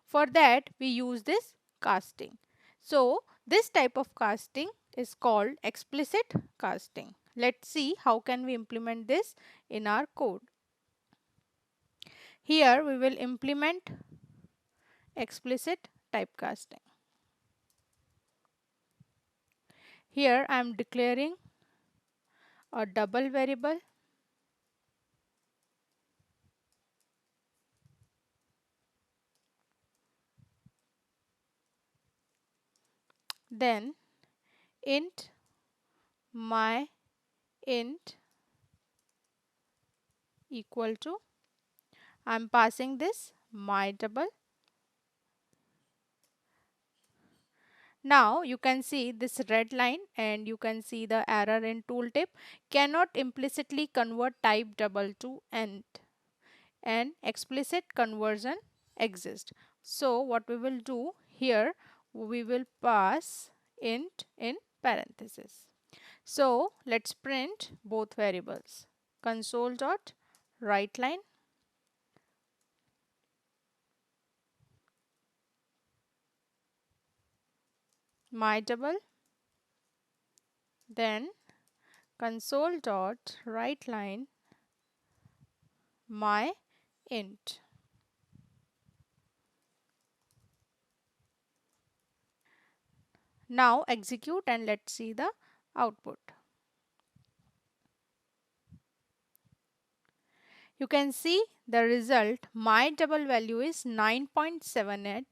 For that we use this casting. So this type of casting is called explicit casting. Let's see how can we implement this in our code. Here we will implement explicit typecasting. Here I am declaring a double variable then int my int equal to, I am passing this my double. Now you can see this red line and you can see the error in tooltip, cannot implicitly convert type double to int, and explicit conversion exists. So what we will do here, we will pass int in parentheses. So let's print both variables. Console dot write line my double, then console dot write line my int. Now execute and let's see the output. You can see the result, my double value is 9.78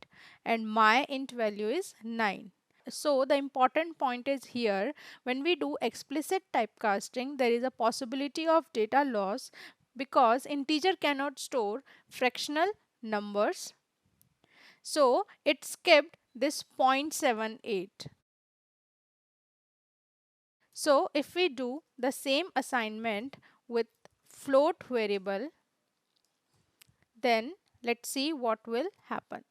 and my int value is 9. So the important point is here, when we do explicit typecasting, there is a possibility of data loss because integer cannot store fractional numbers. So it skipped this 0.78. So if we do the same assignment with float variable, then let's see what will happen.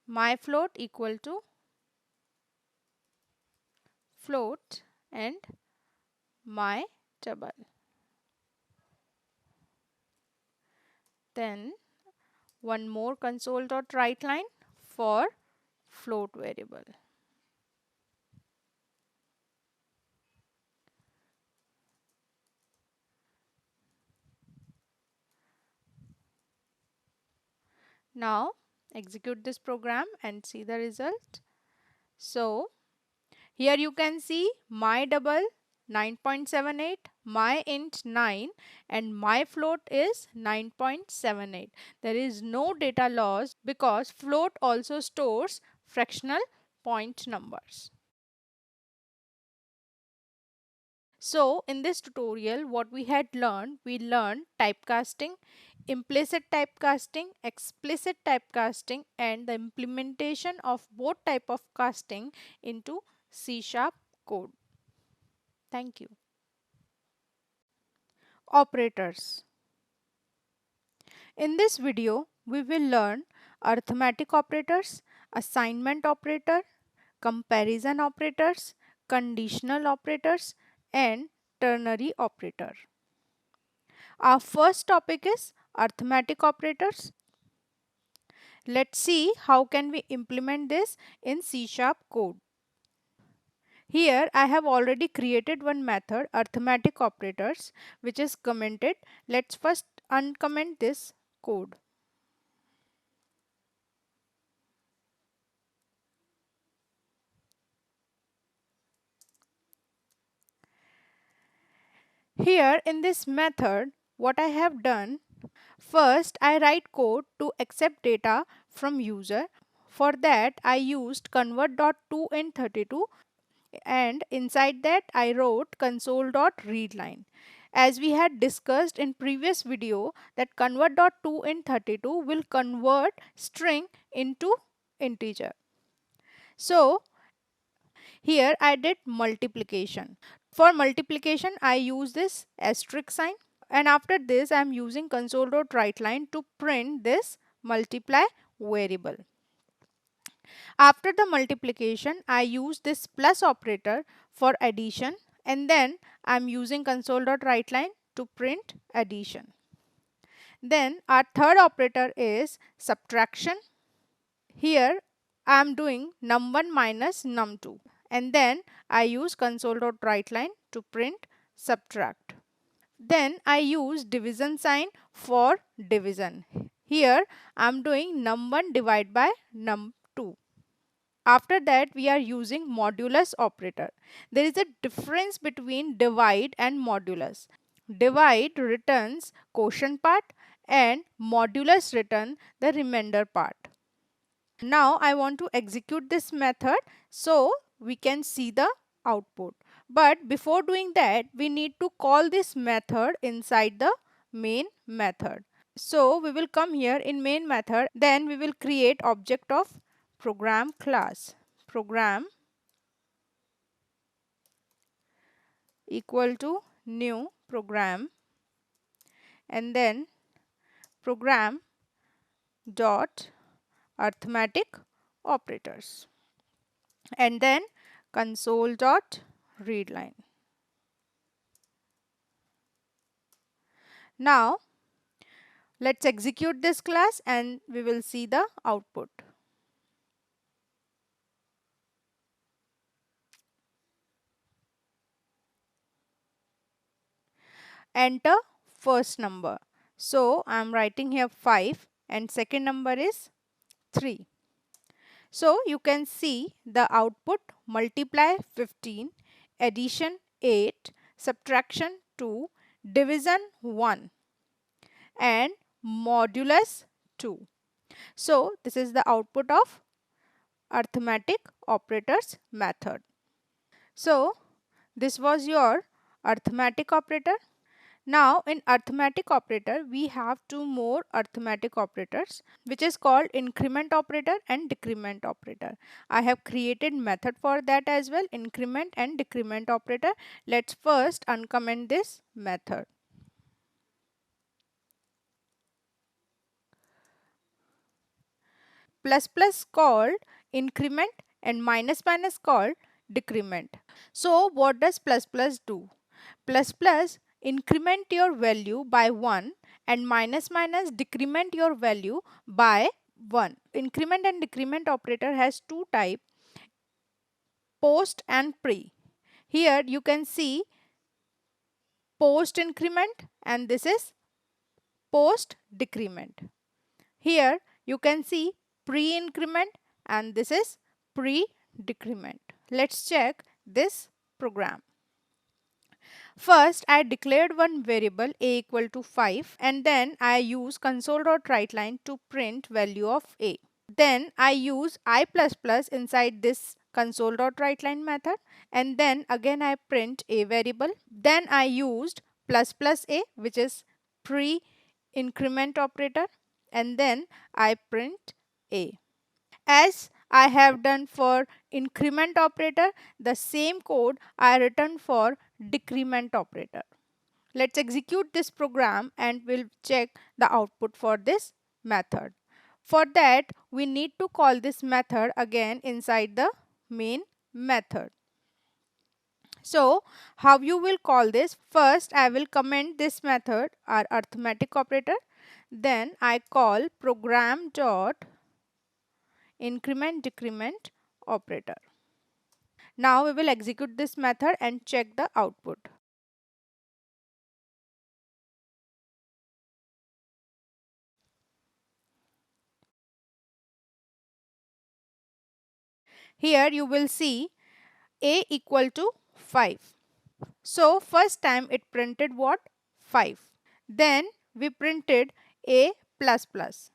My float equal to float and my double. Then one more console.writeLine for float variable. Now execute this program and see the result. So here you can see my double 9.78, my int 9 and my float is 9.78. There is no data loss because float also stores fractional point numbers. So in this tutorial what we learned typecasting, implicit typecasting, explicit typecasting and the implementation of both type of casting into C# code. Thank you. Operators. In this video we will learn arithmetic operators, assignment operator, comparison operators, conditional operators and ternary operator. Our first topic is arithmetic operators. Let's see how can we implement this in C# code. Here I have already created one method arithmetic operators which is commented. Let's first uncomment this code. Here in this method what I have done, first I write code to accept data from user. For that I used convert.toInt32 and inside that I wrote console.readline. As we had discussed in previous video that convert.toInt32 will convert string into integer. So here I did multiplication. For multiplication I use this asterisk sign and after this I am using console.writeLine to print this multiply variable. After the multiplication I use this plus operator for addition and then I am using console.writeLine to print addition. Then our third operator is subtraction. Here I am doing num1 minus num2 and then I use console.writeLine to print subtract. Then I use division sign for division. Here I am doing num1 divided by num2. After that we are using modulus operator. There is a difference between divide and modulus. Divide returns quotient part and modulus return the remainder part. Now I want to execute this method so we can see the output. But before doing that we need to call this method inside the main method. So we will come here in main method, then we will create object of program class. Program equal to new program and then program dot arithmetic operators and then console dot readline. Now let's execute this class and we will see the output. Enter first number. So I am writing here 5 and second number is 3. So you can see the output multiply 15, addition 8, subtraction 2, division 1 and modulus 2. So this is the output of arithmetic operators method. So this was your arithmetic operator. Now in arithmetic operator we have two more arithmetic operators which is called increment operator and decrement operator. I have created method for that as well, increment and decrement operator. Let's first uncomment this method. Plus plus called increment and minus minus called decrement. So what does plus plus do? Plus plus increment your value by 1 and minus minus decrement your value by 1. Increment and decrement operator has two types, post and pre. Here you can see post increment and this is post decrement. Here you can see pre increment and this is pre decrement. Let's check this program. First, I declared one variable a equal to 5 and then I use console.writeLine to print value of a. Then I use I++ inside this console.writeLine method and then again I print a variable. Then I used ++a, which is pre-increment operator, and then I print a. As I have done for increment operator, the same code I written for decrement operator. Let's execute this program and we'll check the output for this method. For that, we need to call this method again inside the main method. So, how you will call this? First, I will comment this method, our arithmetic operator. Then I call program dot increment decrement operator. Now we will execute this method and check the output. Here you will see a equal to 5. So first time it printed what? 5. Then we printed a plus plus.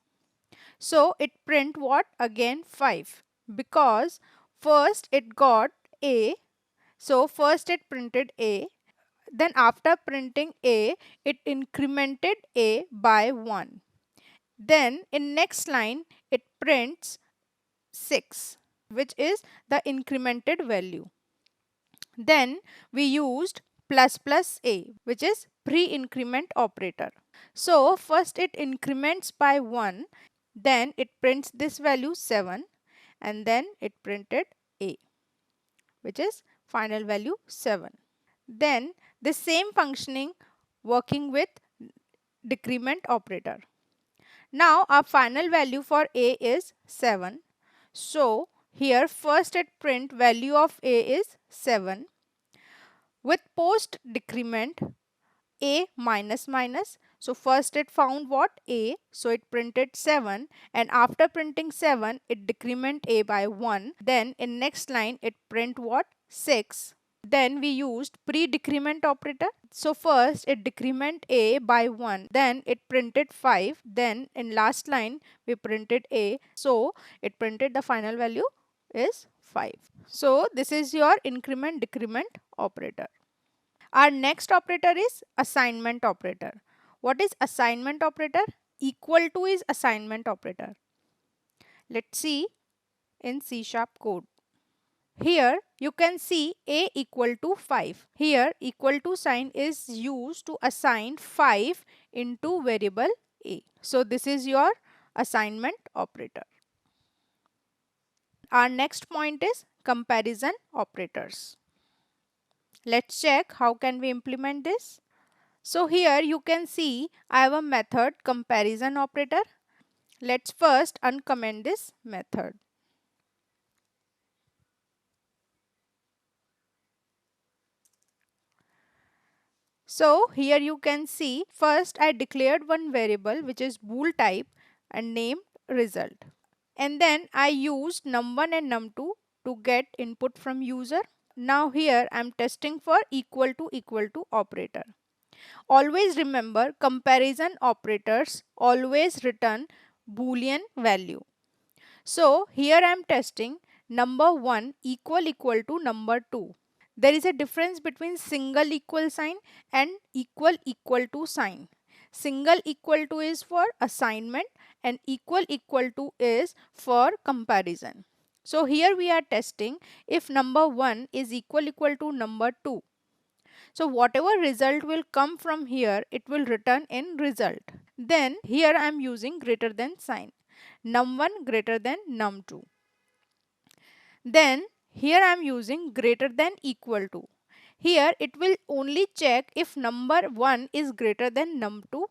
So it print what? Again 5. Because first it got a. So first it printed a. Then after printing a, it incremented a by 1. Then in next line it prints 6, which is the incremented value. Then we used ++a, which is pre-increment operator. So first it increments by 1, then it prints this value 7 and then it printed a, which is final value 7. Then the same functioning working with decrement operator. Now our final value for a is 7. So here first it print value of a is 7. With post decrement a minus minus. So first it found what? A. So it printed 7 and after printing 7 it decrement a by 1. Then in next line it print what? 6. Then we used pre-decrement operator. So first it decrement a by 1. Then it printed 5. Then in last line we printed a. So it printed the final value is 5. So this is your increment decrement operator. Our next operator is assignment operator. What is assignment operator? Equal to is assignment operator. Let's see in C# code. Here you can see a equal to 5. Here equal to sign is used to assign 5 into variable a. So this is your assignment operator. Our next point is comparison operators. Let's check how can we implement this. So here you can see I have a method comparison operator. Let's first uncomment this method. So here you can see first I declared one variable which is bool type and named result. And then I used num1 and num2 to get input from user. Now here I am testing for equal to operator. Always remember comparison operators always return boolean value. So here I am testing number 1 equal to number 2. There is a difference between single equal sign and equal to sign. Single equal to is for assignment and equal to is for comparison. So here we are testing if number 1 is equal to number 2. So whatever result will come from here, it will return in result. Then here I am using greater than sign. Num1 greater than num2. Then here I am using greater than equal to. Here it will only check if number 1 is greater than num2.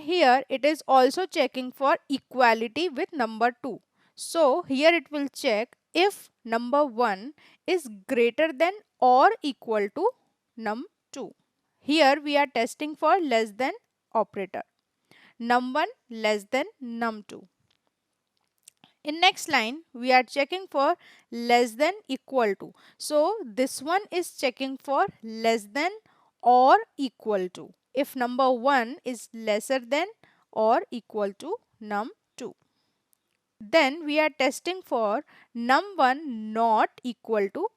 here it is also checking for equality with number 2. So here it will check if number 1 is greater than or equal to num2. Here we are testing for less than operator. Num1 less than num2. In next line, we are checking for less than equal to. So this one is checking for less than or equal to. If number 1 is lesser than or equal to num2. Then we are testing for num1 not equal to.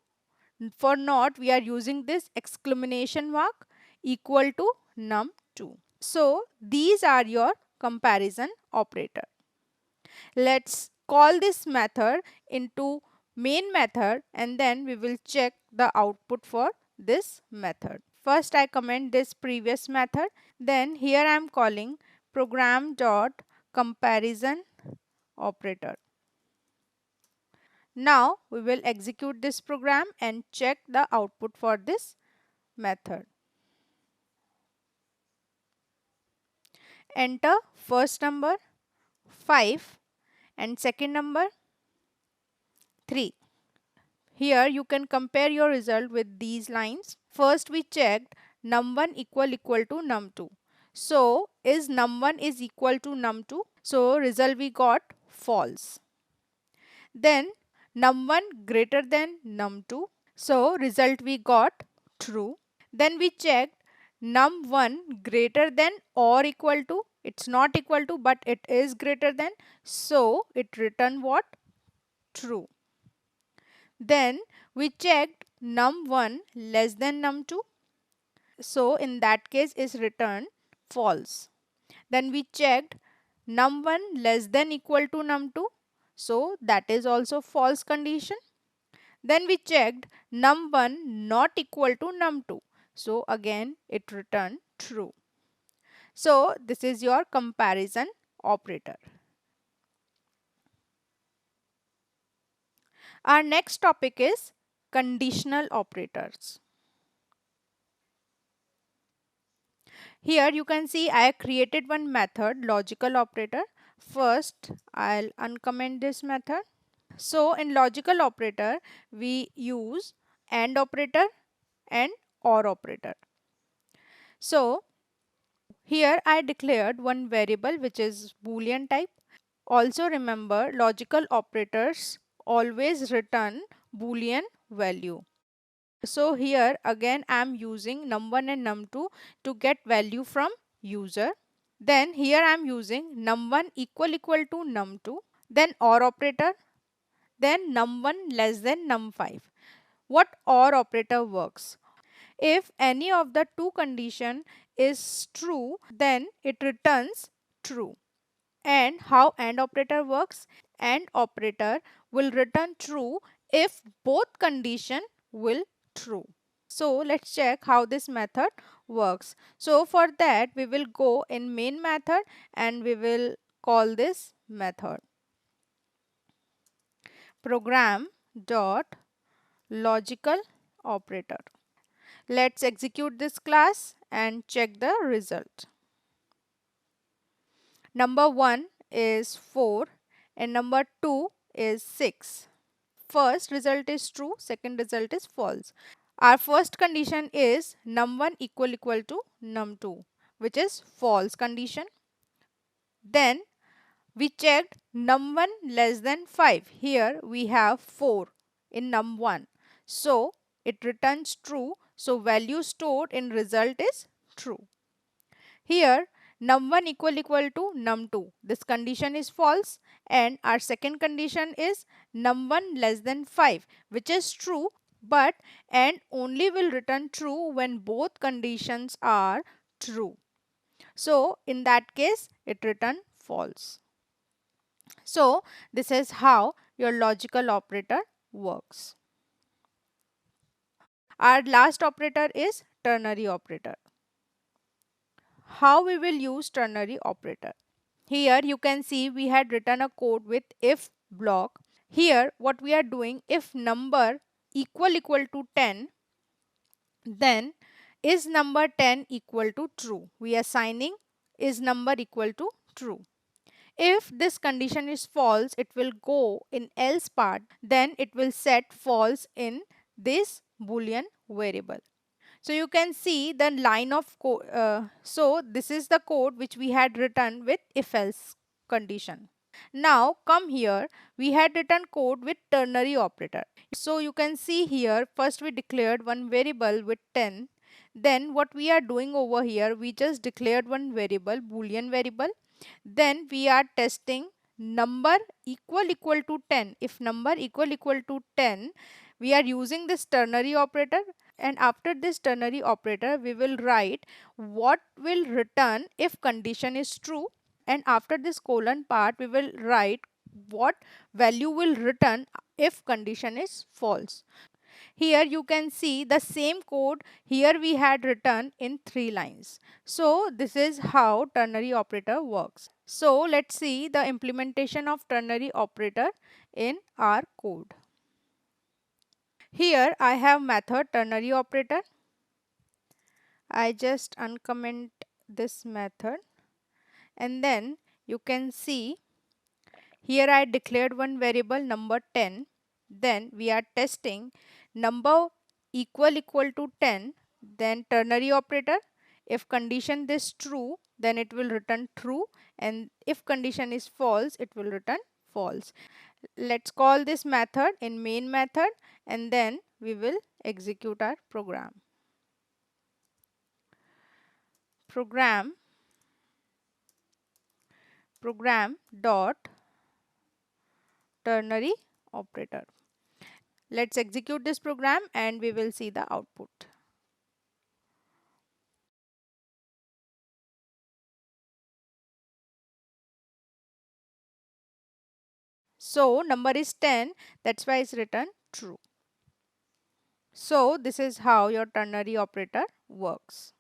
For not, we are using this exclamation mark equal to num2. So these are your comparison operator. Let's call this method into main method and then we will check the output for this method. First I comment this previous method, then here I am calling program dot comparison operator. Now we will execute this program and check the output for this method. Enter first number 5 and second number 3. Here you can compare your result with these lines. First we checked num1 equal to num2. So is num1 is equal to num2? So result we got false. Then num1 greater than num2. So result we got true. Then we checked num1 greater than or equal to. It's not equal to but it is greater than. So it returned what? True. Then we checked num1 less than num2. So in that case is returned false. Then we checked num1 less than equal to num2. So that is also false condition. Then we checked num1 not equal to num2. So again it returned true. So this is your comparison operator. Our next topic is conditional operators. Here you can see I created one method, logical operator. First I'll uncomment this method. So in logical operator we use AND operator and OR operator. So here I declared one variable which is Boolean type. Also remember logical operators always return Boolean value. So here again I am using num1 and num2 to get value from user. Then here I am using num1 equal to num2. Then OR operator. Then num1 less than num5. What OR operator works? If any of the two condition is true, then it returns true. And how AND operator works? AND operator will return true if both condition will true. So let's check how this method works. So for that we will go in main method and we will call this method program dot logical operator. Let's execute this class and check the result. Number 1 is 4 and number 2 is 6. First result is true, second result is false. Our first condition is num1 equal to num2, which is false condition. Then we checked num1 less than 5. Here we have 4 in num1. So it returns true. So value stored in result is true. Here num1 equal to num2. This condition is false and our second condition is num1 less than 5, which is true but and only will return true when both conditions are true. So in that case it return false. So this is how your logical operator works. Our last operator is ternary operator. How we will use ternary operator? Here you can see we had written a code with if block. Here what we are doing, if number equal to 10, then is number 10 equal to true. We are assigning is number equal to true. If this condition is false, it will go in else part, then it will set false in this boolean variable. So you can see the line of code. So this is the code which we had written with if else condition. Now come here, we had written code with ternary operator. So you can see here, first we declared one variable with 10. Then what we are doing over here, we just declared one variable, boolean variable. Then we are testing number equal to 10. If number equal to 10, we are using this ternary operator, and after this ternary operator we will write what will return if condition is true, and after this colon part we will write what value will return if condition is false. Here you can see the same code here we had written in 3 lines. So this is how ternary operator works. So let's see the implementation of ternary operator in our code. Here I have method ternary operator. I just uncomment this method, and then you can see here I declared one variable number 10. Then we are testing number equal to 10, then ternary operator. If condition this true, then it will return true, and if condition is false, it will return false. Let's call this method in main method, and then we will execute our program. Program dot ternary operator. Let's execute this program and we will see the output. So number is 10, that's why it's written true. So this is how your ternary operator works.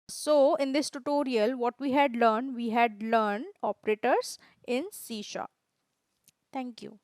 So in this tutorial, what we had learned operators in C#. Thank you.